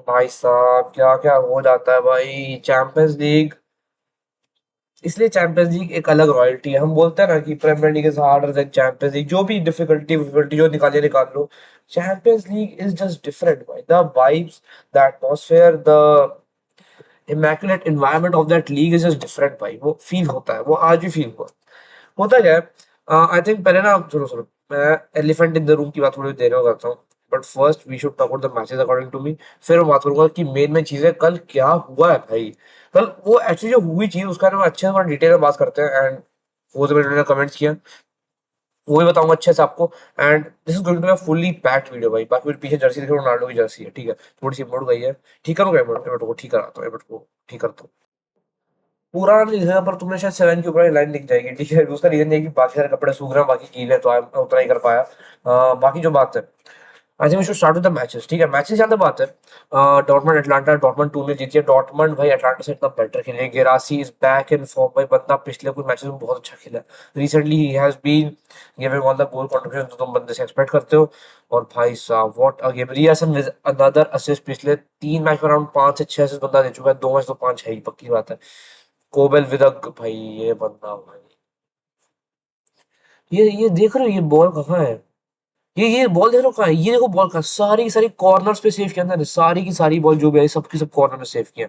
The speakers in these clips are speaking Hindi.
भाई साहब क्या क्या हो जाता है भाई चैंपियंस लीग। इसलिए चैंपियंस लीग एक अलग रॉयल्टी है। हम बोलते हैं ना कि Premier League is harder than Champions League, जो भी डिफिकल्टी जो निकाले निकाल लो। Champions League is just different भाई। The vibes, the atmosphere, the immaculate environment of that league is just different भाई। वो फील होता है, वो आज भी फील हुआ। होता क्या है, आई थिंक पहले ना, सुनो सुनो, मैं एलिफेंट इन द रूम की बात थोड़ी देर में करता हूँ। But first we should talk about the matches according to me. फिर मैं बात करूंगा कि मेन में चीजें कल क्या हुआ है भाई। कल वो एक्चुअली जो हुई चीज उसका ना अच्छे से डिटेल में बात करते हैं। एंड वो जो मैंने कमेंट्स किया वो भी बताऊंगा अच्छे से आपको। And this is going to be fully packed video भाई। बाकी मेरे पीछे जर्सी देखो, रोनाल्डो की जर्सी है, ठीक है। थोड़ी सी मुड़ गई है। ठीक करूंगा एबट को, ठीक कराता हूँ एबट को, ठीक करता हूँ। पूरा नहीं लिखा पर तुमने शायद 7 के ऊपर ही लाइन लिख जाएगी, ठीक है। उसका रीजन ये है कि बाकी सारे कपड़े सूख रहे हैं, बाकी गीले हैं, तो मैं उतना ही कर पाया। बाकी जो बात है, I think we should start with the matches, ठीक है। मैचेस ज्यादा बात है। डॉर्टमंड अटलांटा, डॉर्टमंड 2 ने जीती है। डॉर्टमंड भाई अटलांटा से इतना बेटर खेले। गेरासी इज बैक इन फॉर्म भाई। बंदा पिछले कुछ मैचेस में बहुत अच्छा खेला है। रिसेंटली ही has been giving all the goal contribution जो तुम बंदे से एक्सपेक्ट करते हो। और भाई साहब व्हाट अ गेम। रियासन विद अनदर असिस्ट। पिछले 3 मैच में अराउंड 5 से 6 असिस्ट बंदा दे चुका है। 2 मैच तो 5 है ही, पक्की बात है। कोबल विद अ भाई, ये बंदा भाई, ये देख रहे हो ये बॉल कहाँ है। ये बॉल देख रहे हो कहाँ है। ये देखो बॉल कहाँ है? सारी की सारी कॉर्नर्स पे सेव किया था, सारी की सारी बॉल जो भी आई सबकी सब कॉर्नर में सेव किया।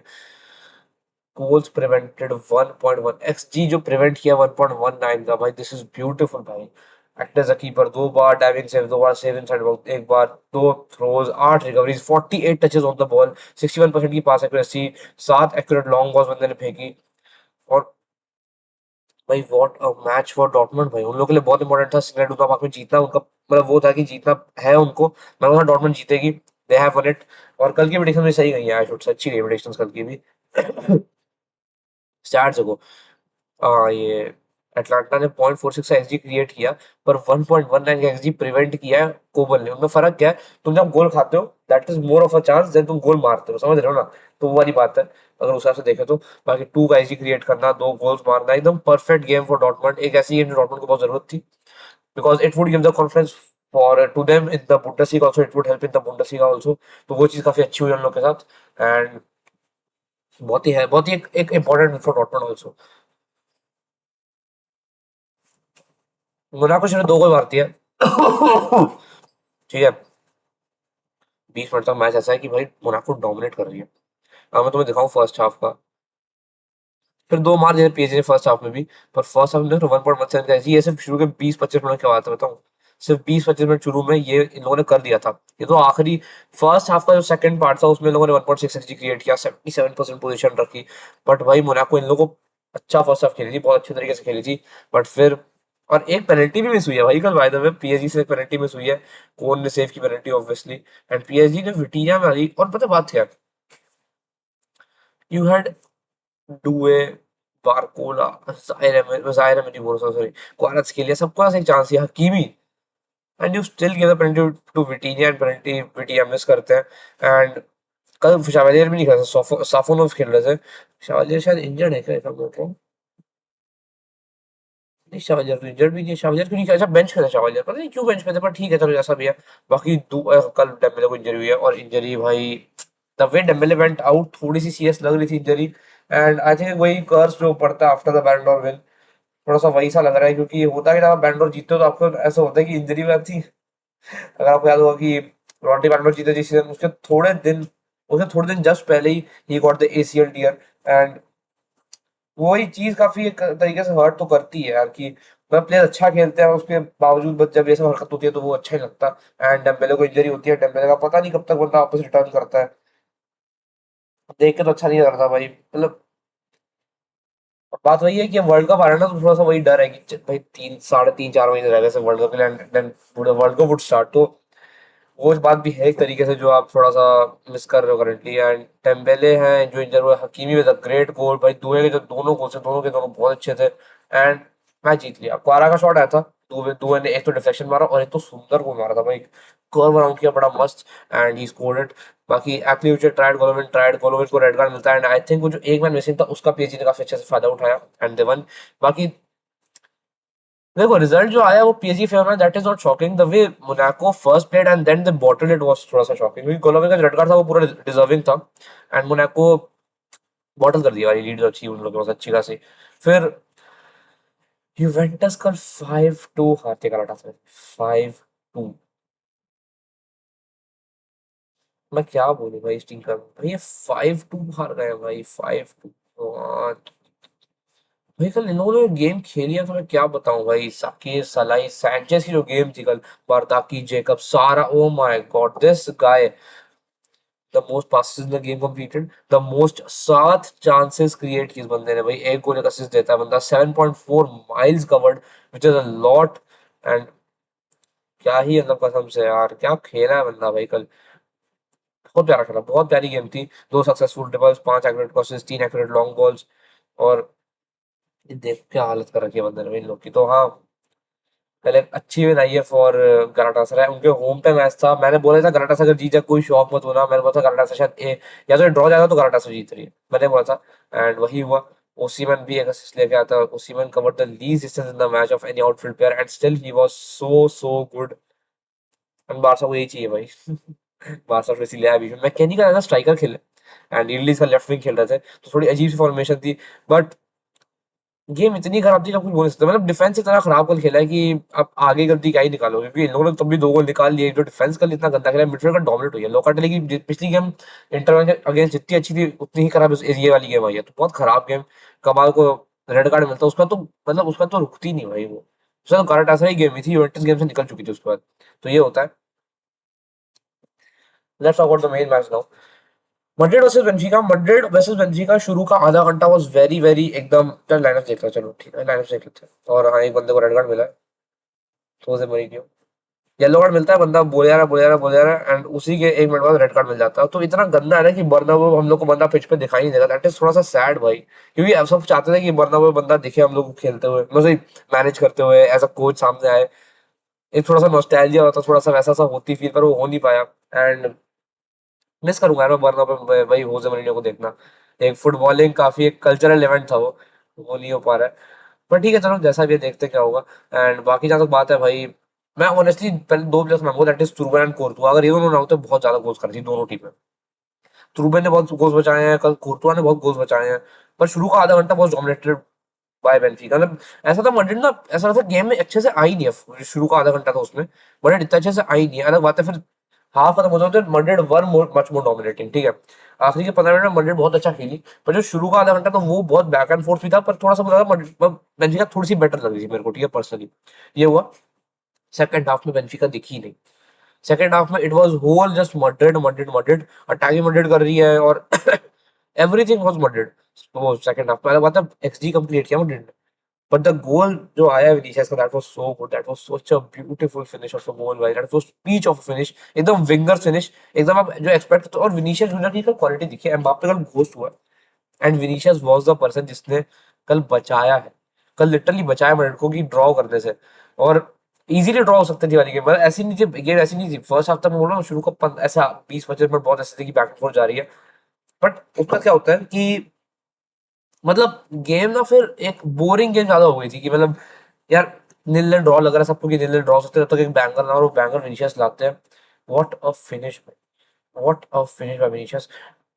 गोल्स प्रिवेंटेड 1.1, एक्सजी जो प्रिवेंट किया 1.19 का भाई। दिस इज ब्यूटीफुल भाई। एक्ट एज अ कीपर, 2 बार डाइविंग सेव, 2 बार सेव इनसाइड बॉक्स, 1 बार, 2 throws, 8 recoveries, 48 touches on the ball, 61% की pass accuracy, 7 accurate long balls बंदे ने फेंकी। और भाई what a match for Dortmund भाई। उन लोगों के लिए बहुत इंपॉर्टेंट था सिगरेट लूना पार्क में जीतना। उनका मतलब वो था कि जीतना है उनको। मैं बोला डॉर्टमुंड जीतेगी। They have one it. और कल की प्रेडिक्शन भी सही गई है, आई शुड से। अच्छी गई प्रेडिक्शंस कल की भी। स्टार्ट देखो। ये अटलांटा ने 0.46 का एक्सजी क्रिएट किया, पर 1.19 का एक्सजी प्रिवेंट किया है कोबल ने। उनमें फर्क क्या है? तुम जब गोल खाते हो that is more of a chance then तुम गोल मारते हो, समझ रहे हो ना। तो वो वाली बात है अगर उस हिसाब से देखें तो। बाकी 2 का एक्सजी क्रिएट करना, 2 गोल्स मारना, एकदम परफेक्ट गेम फॉर डॉर्टमंड। एक ऐसी गेम जो डॉर्टमंड को बहुत जरूरत थी, because it would give the confidence for to them in the Bundesliga also. It would help in the Bundesliga also. तो वो चीज काफी अच्छी हुई उन लोग के साथ। एंड बहुत ही है, बहुत ही एक important for Dortmund also. Monaco सिर्फ 2 गोल मारती है। ठीक है। 20 मिनट तक मैच ऐसा है कि भाई मोनाको डोमिनेट कर रही है। अब मैं तुम्हें दिखाऊं फर्स्ट हाफ का। फिर 2 मार दिए पीएसजी ने फर्स्ट हाफ में भी। पर फर्स्ट हाफ में देखो 1.17 का ये सिर्फ शुरू के 20-25 मिनट की बात है, बताऊं। सिर्फ 20-25 मिनट शुरू में ये इन लोगों ने कर दिया था। ये तो आखिरी फर्स्ट हाफ का जो सेकंड पार्ट था उसमें इन लोगों ने 1.6 एक्सजी क्रिएट किया, 77% पोजीशन रखी। बट भाई मोनाको इन लोगों को अच्छा फर्स्ट हाफ खेली थी, बहुत अच्छे तरीके से खेली थी। बट फिर और एक पेनल्टी भी मिस हुई है भाई कल, बाय द वे। पीएसजी से एक पेनल्टी मिस हुई है। कोन ने सेव की पेनल्टी ऑब्वियसली। एंड पीएसजी ने विटीनिया मारी। और पता बात क्या, यू हैड डुए, बारकोला, जायर अहमद बोल रहा, सॉरी, क्वारात्सकेलिया, सबके पास एक चांस है। Hakimi, and you still give the penalty to Vitinha. And penalty Vitinha miss करते हैं। एंड कल शावलियर भी नहीं खेल रहा था, साफोनोव खेल रहे थे। शावलियर शायद इंजर्ड है क्या, if I'm not wrong? नहीं, शावलियर तो इंजर्ड भी नहीं है। शावलियर क्यों नहीं खेला? अच्छा बेंच पे था शावलियर, पता नहीं क्यों बेंच पे थे, पर ठीक है चलो जैसा भी है। बाकी कल डेम्बेले को इंजरी हुई है। और इंजरी भाई, the way Dembélé went out थोड़ी सी सीरियस लग रही थी इंजरी। एंड आई थिंक वही कर्स जो पड़ता है आफ्टर द बैलेंड डोर विन, थोड़ा सा वही सा लग रहा है। क्योंकि होता है कि जब आप बैलेंड डोर जीतते हो तो आपको ऐसा होता है कि इंजरी में आती है। अगर आपको याद होगा कि रॉन्टी बैलेंड डोर जीते जिस सीजन, उसके थोड़े दिन जस्ट पहले ही got the ACL tear. And वही चीज काफी एक तरीके से हर्ट तो करती है यार कि मतलब प्लेयर अच्छा खेलते हैं उसके बावजूद बस जब ये सब हरकत होती है तो वो अच्छा ही लगता है। एंड डेम्बेले को इंजरी होती है, डेम्बेले का पता नहीं कब तक बंदा वापस रिटर्न करता है। देख के तो अच्छा नहीं लग रहा था भाई, मतलब। बात वही है कि अब वर्ल्ड कप आ रहा है ना, तो थोड़ा सा वही डर है कि भाई 3, 3.5, 4 महीने रह गए वर्ल्ड कप के लिए। देन पूरे वर्ल्ड कप वुड स्टार्ट। तो वो बात भी है एक तरीके से जो आप थोड़ा सा मिस कर रहे हो करेंटली। एंड टेम्बेले हैं जो इंजर हुए, हकीमी विद अ ग्रेट गोल भाई। दुए के जो दोनों गोल थे, दोनों के दोनों बहुत अच्छे थे। एंड मैच जीत लिया। क्वारा का शॉट आया था, दुए ने एक तो डिफेक्शन मारा और एक तो सुंदर गोल मारा था भाई। कर्व अराउंड किया बड़ा मस्त, एंड ही स्कोर्ड इट। बाकी एक्लिविच ट्राइड गोलोविच को रेड कार्ड मिलता है। एंड आई थिंक वो जो एक मैन मिसिंग था उसका पीएसजी ने काफी अच्छे से फायदा उठाया एंड दे वन। बाकी देखो रिजल्ट जो आया वो पीएसजी फेवर में, that is not shocking. The way Monaco first played and then they bottle it was थोड़ा सा शॉकिंग, क्योंकि कोलोम्बिया का जो रेड कार्ड था वो पूरा डिजर्विंग था, एंड मोनाको बॉटल कर दिया भाई। लीड अच्छी उन लोगों के पास अच्छी खासी। फिर यूवेंटस कल 5-2 हारते कराटा से, 5-2। मैं क्या बोलूं भाई इस टीम का, भाई ये 5-2 हार गए भाई, 5-2। भाई कल इन लोगों ने गेम खेली है तो मैं क्या बताऊं भाई, साकिर सलाई सैnchez की जो गेम थी कल, बारदाकी जेकब सारा, oh my God this guy, the most passes in the game completed, the most 7 chances create की इस बंदे ने भाई, एक गोल एक असिस्ट देता है बंदा, 7.4 miles covered which is a lot। And क्या ही मतलब कसम से यार क्या खेला है बंदा भाई कल, बहुत प्यारा खेला, बहुत प्यारी गेम थी। 2 successful dribbles, 5 accurate crosses, 3 accurate long balls, और ये देख क्या हालत कर रखी है बंदे ने इन लोग की। तो हाँ, पहले अच्छी विन आई है फॉर गलाटासराय। उनके होम पे मैच था, मैंने बोला था गलाटासराय अगर जीत जाए कोई शौक मत होना, मैंने बोला था गलाटासराय शायद या तो ड्रॉ जाएगा तो गलाटासराय जीत रही है, मैंने बोला था, एंड वही हुआ। ओसीमैन भी एक असिस्ट लेके आता है, Osimhen covered the least distance in the match of any outfield player and still he was so good. And Barca को यही चाहिए भाई। बारसा को इसीलिए आया बीच में, मैकेनी का स्ट्राइकर खेले एंड इडलीज का लेफ्ट विंग खेल रहे थे, तो थोड़ी अजीब सी फॉर्मेशन थी। बट गेम इतनी खराब थी कि आप कुछ बोल नहीं सकते, मतलब डिफेंस इतना खराब कल खेला है कि आप आगे गलती क्या ही निकालोगे, क्योंकि इन लोगों ने तब भी 2 गोल निकाल लिए, जो डिफेंस कल इतना गंदा खेला है, मिडफील्ड का डोमिनेट हुई है। लोकाटेली की पिछली गेम इंटर के अगेंस्ट जितनी अच्छी थी उतनी ही खराब ये वाली गेम आई है, तो बहुत खराब गेम। कमाल को रेड कार्ड मिलता उसका तो, मतलब उसका तो रुकती नहीं भाई वो, उसका तो कारण ऐसा ही गेम ही थी, यूवेंटस गेम से निकल चुकी थी उसके बाद। तो ये होता है। Let's talk about the main match now, Madrid versus बेंफिका। Madrid versus बेंफिका शुरू का आधा घंटा वाज वेरी वेरी एकदम, चल लाइनअप देख लो, चलो ठीक है लाइनअप देख लेते हैं। और हाँ, एक बंदे को रेड कार्ड मिला है, जोसे मourinho, येलो कार्ड मिलता है, बंदा बोले जा रहा है बोले जा रहा है बोले जा रहा है, एंड उसी के 1 मिनट बाद रेड कार्ड मिल जाता है। तो इतना गंदा है ना कि बर्नाब्यू हम लोग को बंदा पिच पे दिखाई नहीं देगा, दैट इज थोड़ा सा सैड भाई, क्योंकि अब सब चाहते थे कि बर्नाब्यू बंदा दिखे हम लोग को खेलते हुए, मतलब मैनेज करते हुए, एज अ कोच सामने आए, एक थोड़ा सा नॉस्टैल्जिया होता, थोड़ा सा वैसा सा होती फील, पर वो हो नहीं पाया। एंड मिस करूंगा यार मैं बर्नाब्यू पे भाई, होजे मourinho को देखना, एक फुटबॉलिंग काफी एक कल्चरल इवेंट था वो नहीं हो पा रहा है। पर ठीक है चलो, जैसा भी है देखते हैं क्या होगा। एंड बाकी जहाँ तक बात है भाई, मैं ऑनेस्टली पहले 2 प्लेयर्स मांगूंगा, that is Trubin and Courtois. अगर ये दोनों ना होते बहुत ज्यादा गोल्स करती दोनों टीमें। तुरुबेन ने बहुत गोल्स बचाए हैं, कल कोर्तुआ ने बहुत गोल्स बचाए हैं, पर शुरू का आधा घंटा बहुत डोमिनेटेड बाय बेनफिका। मतलब ऐसा था मैड्रिड ना, ऐसा लगता गेम में अच्छे से आई नहीं है, शुरू का आधा घंटा था उसमें मैड्रिड इतना अच्छे से आई नहीं है, अलग बात है। फिर हाफ खत्म होते होते Madrid were much more dominating, ठीक है। आखिरी के 15 मिनट में मैड्रिड बहुत अच्छा खेली, पर जो शुरू का आधा घंटा था वो बहुत बैक एंड फोर्थ भी था, पर थोड़ा सा मुझे लगा बेंफिका थोड़ी सी बेटर लग रही थी मेरे को, ठीक है पर्सनली। ये हुआ। सेकंड हाफ में बेंफिका दिखी नहीं, सेकंड हाफ में it was whole just Madrid Madrid Madrid, attacking Madrid कर रही है, और एवरीथिंग वाज मैड्रिड। वो सेकंड हाफ पहले बात है, एक्सजी कंप्लीट किया मैड्रिड ने, बट द गोल जो आया विनीसियस का, that was so good, that was such a beautiful finish of a goal भाई, that was speech of finish, एकदम विंगर फिनिश, एकदम आप जो एक्सपेक्ट करते हो। और विनीसियस जूनियर की क्वालिटी दिखी, एम्बाप्पे का घोस्ट हुआ, and Vinicius was the person जिसने कल बचाया है, कल लिटरली बचाया मैड्रिड को कि ड्रॉ करने से। और इजीली ड्रॉ हो सकती थी वाली गेम, मतलब ऐसी नहीं थी गेम, ऐसी नहीं थी फर्स्ट हाफ तक मैं बोल रहा हूँ, शुरू का ऐसा 20-25 मिनट बहुत ऐसे थे कि बैक एंड फोर्थ जा रही है, बट उसका क्या होता है कि मतलब गेम ना फिर एक बोरिंग गेम ज्यादा हो गई थी, कि मतलब यार नील नील ड्रॉ लग रहा है सबको कि नील नील ड्रॉ सकते हैं, तब तक एक बैंगर ना, और वो बैंगर विनीशियस लाते हैं। What a finish, what a finish by Vinicius.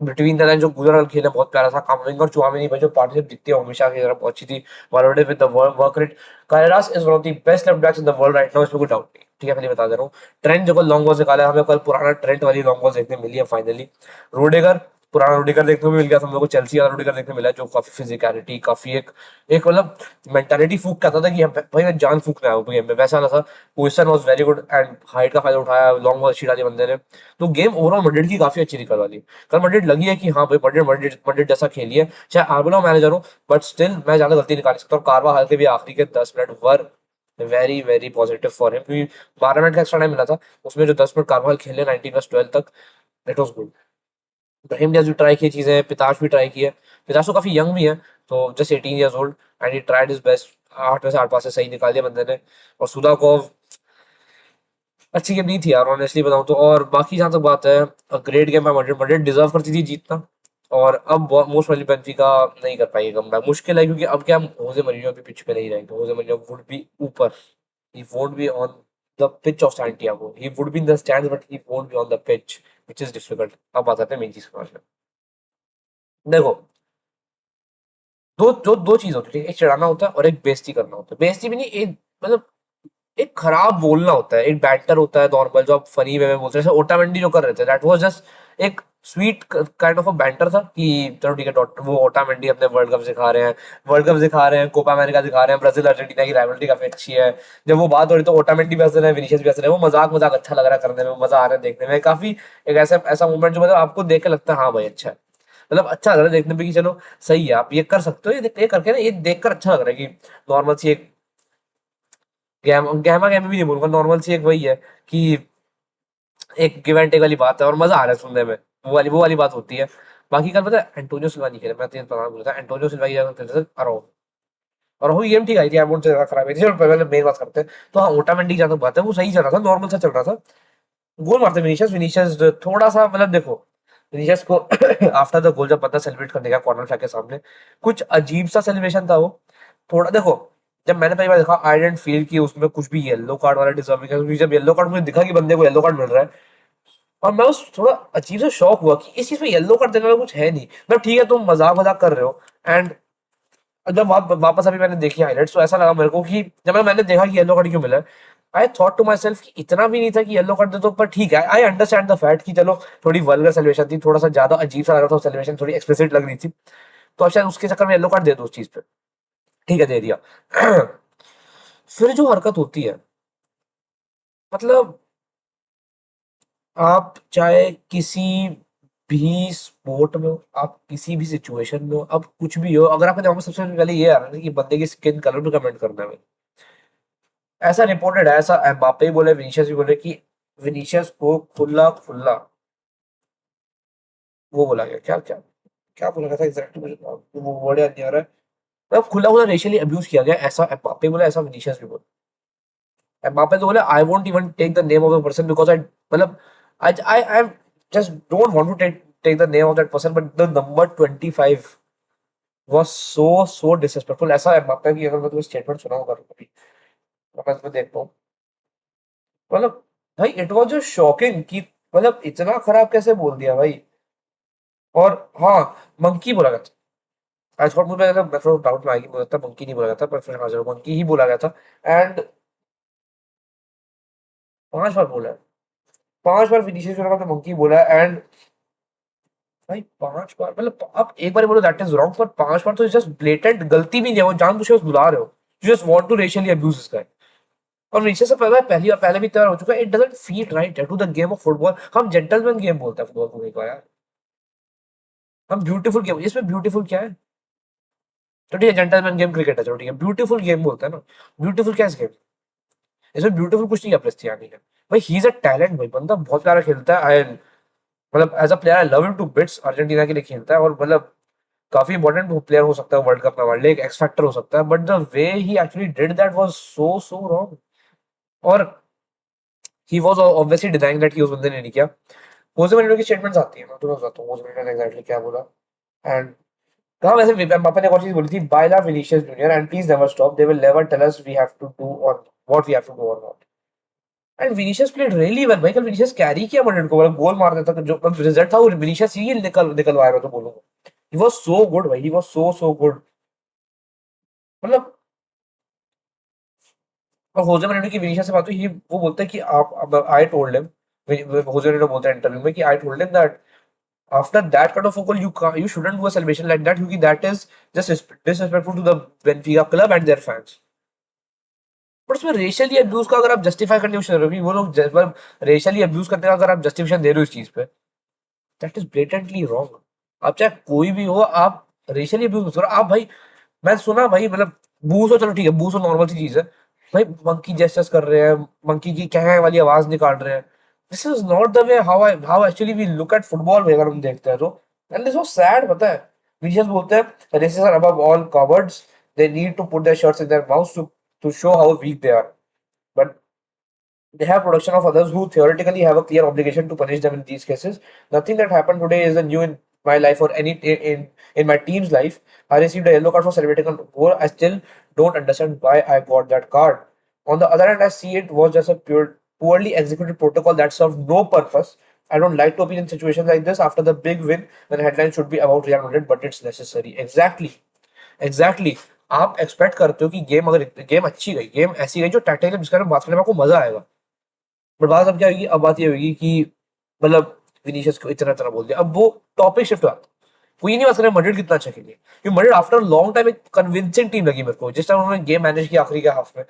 Between the line जो गुजराल खेला बहुत प्यारा था, कामिंग और चुआमेनी भाई जो पार्टनरशिप दिखती है हमेशा की तरह बहुत अच्छी थी। Valverde with the work rate, Carreras is one of the best left backs in the world right now, इसमें कोई डाउट नहीं, ठीक है पहले बता दे रहा हूँ। ट्रेंट जो कल लॉन्ग बॉल निकाला है, हमें कल पुराना ट्रेंट वाली लॉन्ग बॉल देखने मिली है फाइनली। रोडेगर, पुराना रोडिगर देखने को मिल गया था हम लोग को, चेल्सी वाला रोडिगर देखने मिला है, जो काफी फिजिकलिटी, काफी एक एक मतलब मेंटालिटी फूक कहता था कि भाई मैं जान फूकना है गेम में, वैसा वाला था। Position was very good and height का फायदा उठाया, लॉन्ग बॉल अच्छी डाली बंदे ने। तो गेम ओवरऑल मैड्रिड की काफी अच्छी निकल वाली, कल मैड्रिड लगी है कि हाँ भाई मैड्रिड मैड्रिड मैड्रिड जैसा खेली है, चाहे आर्बिनो मैनेजर हो, बट स्टिल मैं ज्यादा गलती निकाल नहीं सकता। और कारवा हाल के भी आखिरी के 10 minute were very very positive for him, क्योंकि 12 मिनट का एक्स्ट्रा टाइम मिला था, उसमें जो 10 मिनट कारवाल खेले 19+12 तक, it was good. Brahim Diaz भी ट्राई की चीजें, पिताश भी ट्राई की है, पिताश तो काफी यंग भी है, तो just 18 years old, and he tried his best. 8 में से 8 पास सही निकाल दिया बंदे ने। और सुदाकोव अच्छी गेम नहीं थी यार ऑनेस्टली बताऊं तो। और बाकी जहां तक बात है, ग्रेट गेम है, मैड्रिड मैड्रिड डिजर्व करती थी जीतना, और अब मोस्ट वाली बेंफिका नहीं कर पाएगी कमबैक, मुश्किल है क्योंकि अब क्या, हम होजे मourinho अभी पिच पे नहीं रहेंगे, होजे मourinho वुड बी ऊपर, he won't be on the pitch of Santiago, he would be in the stands but he won't be on the pitch, which is difficult. अब आ जाते हैं मेन चीज के बारे में। देखो, दो चीज होती है, एक चिढ़ाना होता है और एक बेइज्जती करना होता है। बेइज्जती भी नहीं, एक मतलब एक खराब बोलना होता है, एक बैटर होता है नॉर्मल जो आप फनी वे में बोलते हैं, जैसे ओटामेंडी जो कर रहे थे, दैट वाज जस्ट एक sweet kind of a banter था कि चलो ठीक है, वो ओटामेंडी अपने वर्ल्ड कप दिखा रहे हैं, वर्ल्ड कप दिखा रहे हैं, कोपा अमेरिका दिखा रहे हैं, ब्राजील अर्जेंटीना की राइवलरी काफी अच्छी है। जब वो बात हो रही तो ओटामेंडी भी हंस रहे हैं, विनीशियस भी हंस रहे हैं, वो मजाक मजाक अच्छा लग रहा है करने में, मजा आ रहा है देखने में, काफी एक ऐसा ऐसा मूवमेंट जो मतलब आपको देख के लगता है हाँ भाई अच्छा है, मतलब अच्छा लग रहा है देखने में कि चलो सही है, आप ये कर सकते हो, ये करके ना, ये देखकर अच्छा लग रहा है कि नॉर्मल सी एक गहमा गहमी भी नहीं बोलूंगा, नॉर्मल सी एक वही है कि एक गिव एंड टेक वाली बात है और मजा आ रहा है सुनने में, वो वाली बात होती है। बाकी कल पता है एंटोनियो सिल्वा नहीं खेला, मैं तेज बता बोला था, एंटोनियो सिल्वा की जगह खेलते थे अरो, और वो गेम ठीक आई थी, एमोन से ज्यादा खराब है, चलो पहले मेन बात करते हैं। तो हाँ, ओटामेंडी जहाँ तक बात है वो सही चल रहा था, नॉर्मल सा चल रहा था, गोल मारते विनीशियस, विनीशियस थोड़ा सा मतलब देखो, विनीशियस को आफ्टर द गोल जब बंदा सेलिब्रेट करने का कॉर्नर फ्लैग के सामने, कुछ अजीब सा सेलिब्रेशन था वो, थोड़ा देखो, जब मैंने पहली बार देखा आई डेंट फील कि उसमें कुछ भी येलो कार्ड वाला डिजर्विंग है, क्योंकि जब येलो कार्ड मुझे दिखा कि बंदे को येलो कार्ड मिल रहा है, और मैं उस थोड़ा अजीब सा शौक हुआ कि इस चीज में येलो कार्ड देने वाला कुछ है नहीं, मतलब ठीक है तुम मजाक मजाक कर रहे हो, एंड जब वापस अभी मैंने देखी हाइलाइट्स तो ऐसा लगा मेरे को कि जब मैंने देखा कि येलो कार्ड क्यों मिला है, I thought to myself कि इतना भी नहीं था कि येलो कार्ड दे दो, पर ठीक है, आई अंडरस्टैंड द फैक्ट कि चलो थोड़ी वल्गर सेलिब्रेशन थी, थोड़ा सा ज्यादा अजीब सा लग रहा था, सेलिब्रेशन थोड़ी एक्सप्लिसिट लग रही थी, तो अब शायद उसके चक्कर में येलो कार्ड दे दो उस चीज पे, ठीक है दे दिया। फिर जो हरकत होती है, मतलब आप चाहे किसी भी स्पोर्ट में हो, आप किसी भी सिचुएशन में हो, अब कुछ भी हो, अगर आपके दिमाग में सबसे पहले ये आ रहा है कि बंदे की स्किन कलर पे कमेंट करना है, ऐसा रिपोर्टेड है, ऐसा एम्बापे भी बोले, विनीशियस भी बोले कि विनीशियस को खुला खुला वो बोला गया, क्या क्या क्या बोला गया था एग्जैक्टली, मुझे वो वर्ड याद नहीं आ रहा है, मतलब खुला खुला रेशियली अब्यूज किया गया, ऐसा एम्बापे बोला, ऐसा विनीशियस भी बोला। एम्बापे तो बोले I won't even take the name of the person because I मतलब I just don't want to take the name of that person but the number 25 was so disrespectful, ऐसा एम्बापे की अगर मैं तुम्हें स्टेटमेंट सुनाऊं कभी, तो मैं इसमें देखता हूँ, मतलब भाई इट वाज जस्ट शॉकिंग कि मतलब इतना खराब कैसे बोल दिया भाई। और हाँ, मंकी बोला गया था, आई थॉट मुझे मैं थोड़ा डाउट में आ गई, मुझे लगता मंकी नहीं बोला गया था, पर फिर हाँ चलो मंकी ही बोला गया था। एंड 5 बार बोला है, 5 बार विनीशियस जूनियर को मंकी बोला है, एंड भाई 5 बार मतलब आप एक बार बोलो दैट इज रॉन्ग, पर 5 बार तो जस्ट ब्लेटेंट गलती भी नहीं है, वो जानबूझ के बस बुला रहे हो, you just want to racially abuse this guy. और नीचे से पहले भी तैयार हो चुका है, it doesn't feel right to the game of football, हम जेंटलमैन गेम बोलते हैं फुटबॉल को, एक बार यार हम ब्यूटीफुल गेम, इसमें ब्यूटीफुल क्या है, तो ठीक है जेंटलमैन गेम क्रिकेट है, चलो ठीक है ब्यूटीफुल गेम बोलते हैं ना, ब्यूटीफुल क्या है इस गेम, इसमें ब्यूटीफुल कुछ नहीं है क्रिस्टियानी ने, भाई ही इज अ टैलेंट, भाई बंदा बहुत प्यारा खेलता है, आई मतलब as a player I love him to bits, Argentina के लिए खेलता है और मतलब काफी इंपॉर्टेंट प्लेयर हो सकता है वर्ल्ड कप में, हमारे लिए एक एक्स फैक्टर हो सकता है, but the way he actually did that was so wrong. और he was obviously denying that कि उस बंदे ने नहीं किया। होजे मourinho की स्टेटमेंट्स आती है, मैं तुम्हें बताता हूँ होजे मourinho ने एग्जैक्टली क्या बोला। एंड कहा वैसे एम्बापे ने एक और चीज बोली थी, बाय ला Vinicius Junior and please never stop, they will never tell us we have to do और what we have to do और not. And Vinicius played really well भाई, कल विनीशियस कैरी किया मैड्रिड को, मतलब गोल मार देता, जो रिजल्ट था वो विनीशियस ही निकलवाया, मैं तो बोलूंगा ही वाज सो गुड भाई, ही वाज सो गुड, मतलब। और होजे मourinho की विनीशियस से बात हुई, वो बोलते हैं कि आप आई टोल्ड हिम, होजे मourinho बोलते हैं इंटरव्यू में कि I told him that after that kind of a goal you shouldn't do a celebration like that क्योंकि that is just disrespectful to the Benfica club and their fans। But उसमें रेशियली अब्यूज का अगर आप जस्टिफाई करने की कोशिश कर रहे हो कि वो लोग मतलब रेशियली अब्यूज करने का अगर आप जस्टिफिकेशन दे रहे हो इस चीज पे, दैट इज ब्लेटेंटली रॉन्ग। आप चाहे कोई भी हो, आप रेशियली अब्यूज मत करो। आप भाई, मैं सुना भाई मतलब बूसो, चलो ठीक है बूसो नॉर्मल सी चीज है, भाई मंकी जेस्चर्स कर रहे हैं, मंकी की कह वाली आवाज निकाल रहे हैं, this is not the way how actually we look at football, अगर हम देखते हैं तो। एंड दिस वाज सैड, पता है विनिशियस बोलते हैं racists are above all cowards, they need to put their shirts in their mouths to show how weak they are, but they have protection of others who theoretically have a clear obligation to punish them in these cases. Nothing that happened today is a new. my life or any in my team's life, I received a yellow card for celebrating a goal. I still don't understand why I got that card. On the other hand, I see it was just a poorly executed protocol that served no purpose. I don't like to be in situations like this after the big win when headline should be about Real Madrid, but it's necessary. Exactly, exactly आप एक्सपेक्ट करते हो कि गेम अगर गेम अच्छी गई, गेम ऐसी गई जो टैक्टिकली जिसका बात करने में आपको मजा आएगा। बट बात अब क्या होगी, अब बात ये होगी कि मतलब विनीशियस को इतना इतना बोल दिया, अब वो टॉपिक शिफ्ट हुआ। कोई नहीं बात कर रहा मड्रिड कितना अच्छा खेली, क्योंकि मड्रिड आफ्टर लॉन्ग टाइम एक कन्विंसिंग टीम लगी मेरे को जिस टाइम उन्होंने गेम मैनेज किया आखिरी के हाफ में।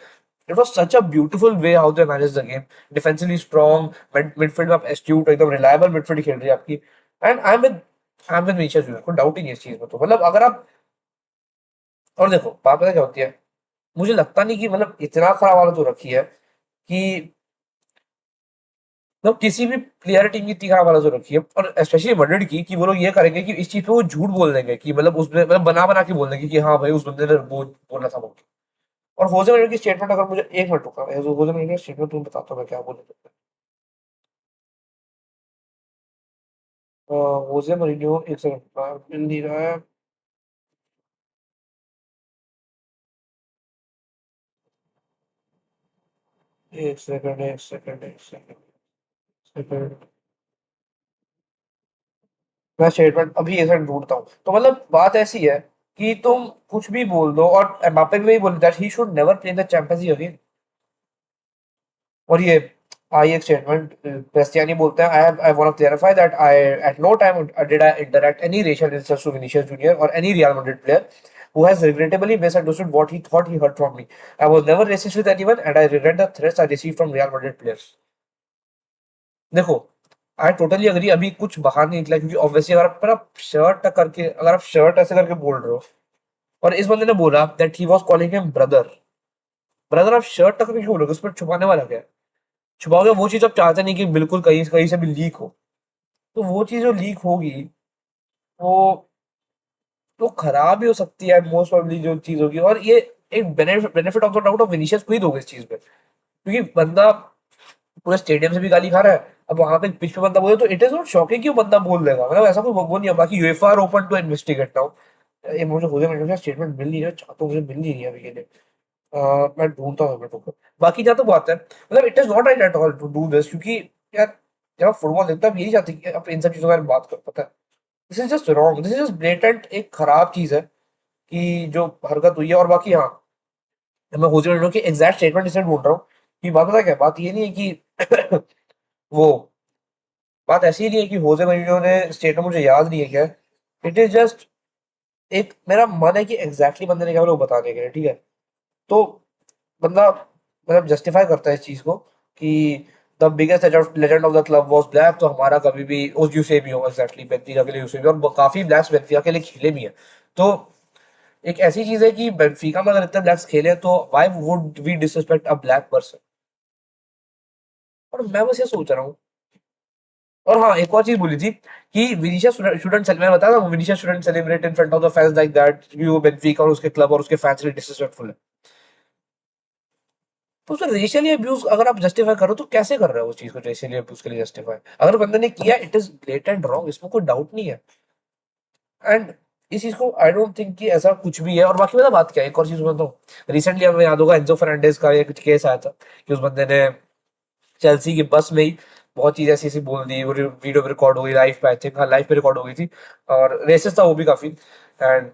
It was such a beautiful way how they manage the game, defensively strong, midfield में आप एस्ट्यूट एकदम रिलायबल मिडफील्ड खेल रही है आपकी। And I am with Vinicius junior, कोई डाउट ही नहीं है इस चीज में। तो मतलब अगर आप, और देखो बात पता क्या होती है, मुझे लगता नहीं कि मतलब इतना खराब हालत हो रखी है कि मतलब किसी भी प्लेयर टीम की इतनी खराब हालत हो रखी है, और स्पेशली मड्रिड की, कि वो लोग ये करेंगे कि इस चीज पे वो झूठ बोल देंगे कि मतलब उसमें मतलब बना बना के बोल देंगे कि हाँ भाई उस बंदे ने वो बोला था वो। और होजे मरिन्हो की स्टेटमेंट, अगर मुझे एक मिनट रुका, मैं होजे मरिन्हो की स्टेटमेंट तुम्हें बताता हूँ मैं क्या बोल रहा हूँ। होजे मरिन्हो, एक सेकंड मिल नहीं रहा है। एक सेकंड, एक सेकंड, एक सेकंड, सेकंड। मैं स्टेटमेंट अभी ऐसा ढूंढता हूँ। तो मतलब बात ऐसी है कि तुम कुछ भी बोल दो, और एम्बापे भी वही बोल that he should never play in the Champions League again. और ये आई एक स्टेटमेंट क्रिस्टियानी बोलते हैं, I want to clarify that I at no time did I interact any racial insults to Vinicius Junior और any Real Madrid player who has regrettably misunderstood what he thought he heard from me. I was never racist with anyone and I regret the threats I received from Real Madrid players. देखो, आई टोटली अग्री, अभी कुछ बाहर नहीं निकला क्योंकि ऑब्वियसली अगर आप शर्ट ऐसे करके बोल रहे हो, और इस बंदे ने बोला that he was calling him brother. Brother आप शर्ट टक करके क्यों बोलोगे, उस पर छुपाने वाला क्या है? छुपाओगे वो चीज आप चाहते नहीं कि बिल्कुल कहीं कहीं से भी लीक हो। तो वो चीज जो लीक होगी, वो वो खराब ही हो सकती है मोस्ट प्रोबेबली जो चीज होगी। और ये एक benefit of the doubt of Vinicius को ही दोगे इस चीज पे, क्योंकि बंदा पूरे स्टेडियम से भी गाली खा रहा है, अब वहां पे पिच पे बंदा बोले तो इट इज नॉट शॉकिंग कि वो बंदा बोल देगा, मतलब ऐसा कोई वो नहीं है। बाकी UEFA are open to investigate now. ये मुझे खुद में स्टेटमेंट मिल नहीं रहा, चाहता हूँ मुझे मिल नहीं रही है अभी के लिए। मैं ढूंढता हूँ मैं तो। बाकी जहाँ तो बात है, मतलब it is not right at all to do this, क्योंकि यार जब आप फुटबॉल देखते हो आप यही चाहते हैं कि आप इन सब चीजों के बारे में बात करो, पता है। This is just wrong, this is just blatant एक खराब चीज है कि जो हरकत हुई है। और बाकी हाँ, मैं होजी मरिन्हो की एग्जैक्ट स्टेटमेंट इसलिए ढूंढ रहा हूँ कि बात पता है क्या, बात ये नहीं है कि वो बात ऐसी नहीं है कि होजे मरिन्हो ने स्टेटमेंट मुझे याद नहीं है क्या। इट इज जस्ट एक मेरा मन है कि एग्जैक्टली बंदे ने क्या बोला वो बताने के लिए, ठीक है। तो बंदा मतलब जस्टिफाई करता है इस चीज को कि the biggest legend of the club was black, तो हमारा कभी भी उस यूसेबी हो, एग्जैक्टली बेंफिका के लिए यूसेबी, और काफी ब्लैक्स बेंफिका के लिए खेले भी हैं। तो एक ऐसी चीज है कि बेंफिका में अगर इतने ब्लैक्स खेले तो why would we disrespect a black person. और मैं बस ये सोच रहा हूँ। और हाँ, एक और चीज बोली थी कि विनीशियस शुडंट मैंने बताया था, Vinicius shouldn't celebrate in front of the fans like that, क्योंकि वो बेंफिका और उसके क्लब और उसके फैंस के लिए डिसरिस्पेक्टफुल है। तो उसमें रेशियली अब्यूज अगर आप जस्टिफाई करो तो कैसे कर रहे हो उस चीज को रेशियली अब्यूज के लिए जस्टिफाई? अगर बंदे ने किया इट इज ब्लेटेंट रॉन्ग, इसमें कोई डाउट नहीं है। एंड इस चीज को आई डोंट थिंक कि ऐसा कुछ भी है। और बाकी मतलब बात क्या है, एक और चीज बताऊं, रिसेंटली हमें याद होगा एंजो फर्नांडिस का एक केस आया था कि उस बंदे ने चेल्सी की बस में ही बहुत चीज ऐसी ऐसी बोल दी, वो वीडियो पे रिकॉर्ड हो गई, लाइव पे आई थिंक, हाँ लाइव पे रिकॉर्ड हो गई थी। और रेसिस्ट था वो भी काफी। एंड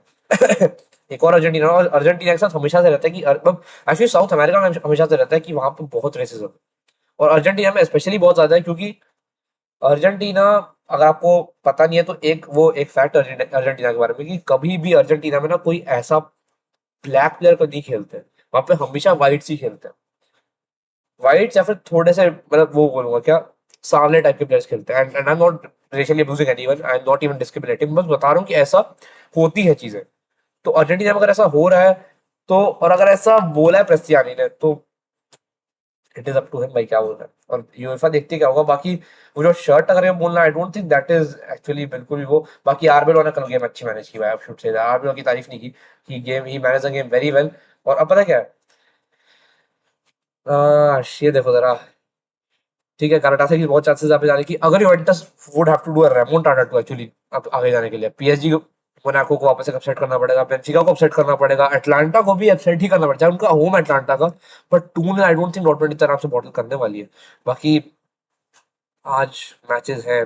एक और अर्जेंटीना, और अर्जेंटीना के साथ हमेशा से रहता है कि मतलब एक्चुअली साउथ अमेरिका में हमेशा से रहता है कि वहां पे बहुत रेसिज्म, और अर्जेंटीना में स्पेशली बहुत ज्यादा है, क्योंकि अर्जेंटीना, अगर आपको पता नहीं है तो एक वो एक फैक्ट अर्जेंटीना के बारे में कि कभी भी अर्जेंटीना में ना कोई ऐसा ब्लैक प्लेयर को नहीं खेलते, वहां पे हमेशा व्हाइट ही खेलते हैं। व्हाइट्स या फिर थोड़े से मतलब वो बोलूंगा क्या, सांवले टाइप के प्लेयर्स खेलते हैं। And I am not racially abusing anyone, I am not even discriminating, बस बता रहा हूँ कि ऐसा होती है चीजें। तो अर्जेंटीना में अगर ऐसा हो रहा है तो, और अगर ऐसा बोला है क्रिस्टियानी ने, तो it is up to him भाई क्या बोल रहा है। और यूएफा देखते क्या होगा। बाकी वो जो शर्ट अगर ये बोलना, I don't think that is actually बिल्कुल भी वो। बाकी आरबेलो ने कल गेम अच्छी मैनेज की भाई, आई शुड से आरबेलो की तारीफ नहीं की, कि game he manage the game very well. और अब पता क्या है, ये देखो जरा, ठीक है, कराटा से भी बहुत चांसेस आप जाने की, अगर Juventus would have to do a remontada to actually अब आगे जाने के लिए पीएसजी मोनाको को वापस से अपसेट करना पड़ेगा, बेंफिका को अपसेट करना पड़ेगा, अटलांटा को भी अपसेट ही करना पड़ेगा, उनका होम अटलांटा का। पर टू ने आई डोंट थिंक डॉटमेंट इतना आराम से बॉटल करने वाली है। बाकी आज मैचेस हैं,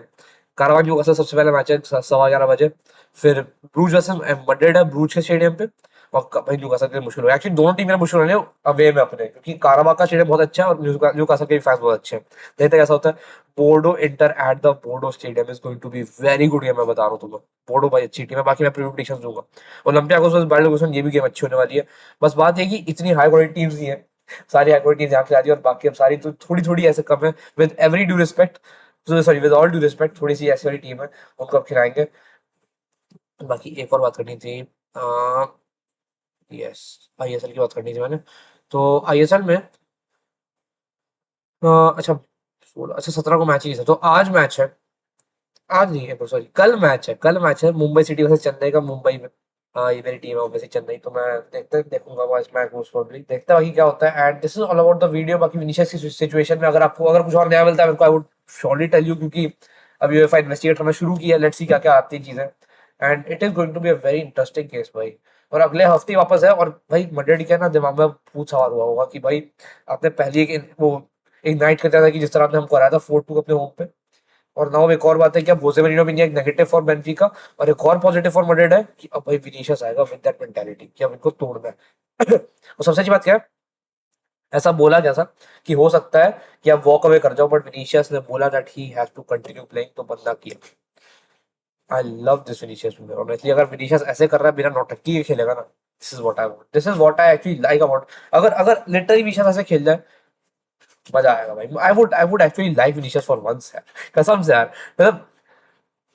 कारवान न्यूकासल सबसे पहले मैच है 11:15 बजे, फिर ब्रूज वर्सेस मैड्रिड है ब्रूज के स्टेडियम पे। और भाई न्यूकासल के लिए मुश्किल होगा, एक्चुअली दोनों टीमें मुश्किल होने अवे में अपने, क्योंकि काराबा का स्टेडियम बहुत अच्छा है और न्यूकासल के फैंस बहुत अच्छे हैं। देखते हैं कैसा होता है। Bordeaux Inter at the Bordeaux stadium is going to be very good game, मैं बता रहा हूँ तुम्हें। बोर्डो भाई अच्छी टीम है, बाकी मैं प्रिडिक्शन दूंगा। ओलंपियाकोस वर्सेस बायर लेवर्कुसेन, ये भी गेम अच्छी होने वाली है। बस बात है कि इतनी हाई क्वालिटी टीम्स नहीं है, सारी हाई क्वालिटी टीम्स यहाँ खिला दी और बाकी अब सारी तो थोड़ी थोड़ी ऐसे कम है। With every due respect, sorry with all due respect, थोड़ी सी ऐसी वाली टीम है, उनको अब खिलाएंगे। बाकी एक और बात करनी थी, यस, आईएसएल की बात करनी थी मैंने। तो आईएसएल में अच्छा 16 अच्छा 17 को मैच ही था, तो आज मैच है, आज नहीं है सॉरी, कल मैच है मुंबई सिटी वर्सेस चेन्नई का, मुंबई में। हाँ, ये मेरी टीम है वैसे चेन्नई, तो मैं देखूंगा वो इस मैच मोस्ट प्रोबब्ली, देखते हैं बाकी क्या होता है। And this is all about the video. बाकी विनीशियस की सिचुएशन में अगर कुछ और नया मिलता है मेरे को, I would surely tell you, क्योंकि अब यूएफए इन्वेस्टिगेट करना शुरू किया, लेट्स सी क्या क्या आती है चीजें। And it is going to be a very interesting case भाई। और अगले हफ्ते ही वापस है, और भाई मड्रिड के ना दिमाग में भूत सवार हुआ होगा कि भाई आपने पहले वो एक नाइट करता था कि जिस तरह आपने हमको हराया था 4-2 अपने होम पे। और नाउ एक और बात है कि अब होसे मourinho भी नहीं है, एक नेगेटिव फॉर बेनफिका, और एक और पॉजिटिव फॉर मैड्रिड है कि अब भाई विनीशियस आएगा विद दैट मेंटालिटी कि अब इनको तोड़ना है। और सबसे अच्छी बात क्या है, ऐसा बोला क्या था कि हो सकता है कि आप वॉक अवे कर जाओ, बट विनीशियस ने बोला that he has to continue playing, तो बंदा किया। I love this Vinicius honestly. अगर विनीशियस ऐसे कर रहा है बिना नौटंकी के खेलेगा ना, this is what I actually like about, अगर अगर लिटरली विनीशियस ऐसे खेल जाए, मजा आएगा भाई। I would actually like Vinicius for once यार, कसम से यार। मतलब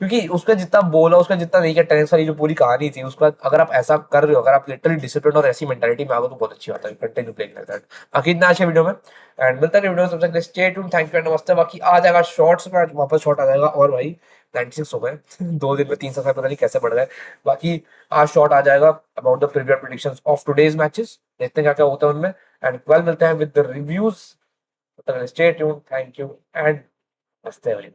क्योंकि उसका जितना बोला, उसका जितना नहीं किया, टेनिस वाली जो पूरी कहानी थी उसका, अगर आप ऐसा कर रहे हो, अगर आप लिटरली डिसिप्लिन और ऐसी मेंटालिटी में आ गए तो बहुत अच्छी बात है, कंटिन्यू प्लेइंग लाइक दैट। बाकी इतना अच्छे वीडियो में, एंड मिलता है वीडियो में, सबसे stay tuned, thank you and नमस्ते। बाकी आ जाएगा शॉर्ट्स में, आज वापस शॉर्ट आ जाएगा, और भाई 96 हो गए 2 दिन में 3 सब्सक्राइब, पता नहीं कैसे बढ़ गए। बाकी आज शॉर्ट आ जाएगा about the previous predictions of today's matches, देखते हैं क्या क्या होता है उनमें। एंड कल मिलते हैं with the reviews, stay tuned, thank you and नमस्ते भाई।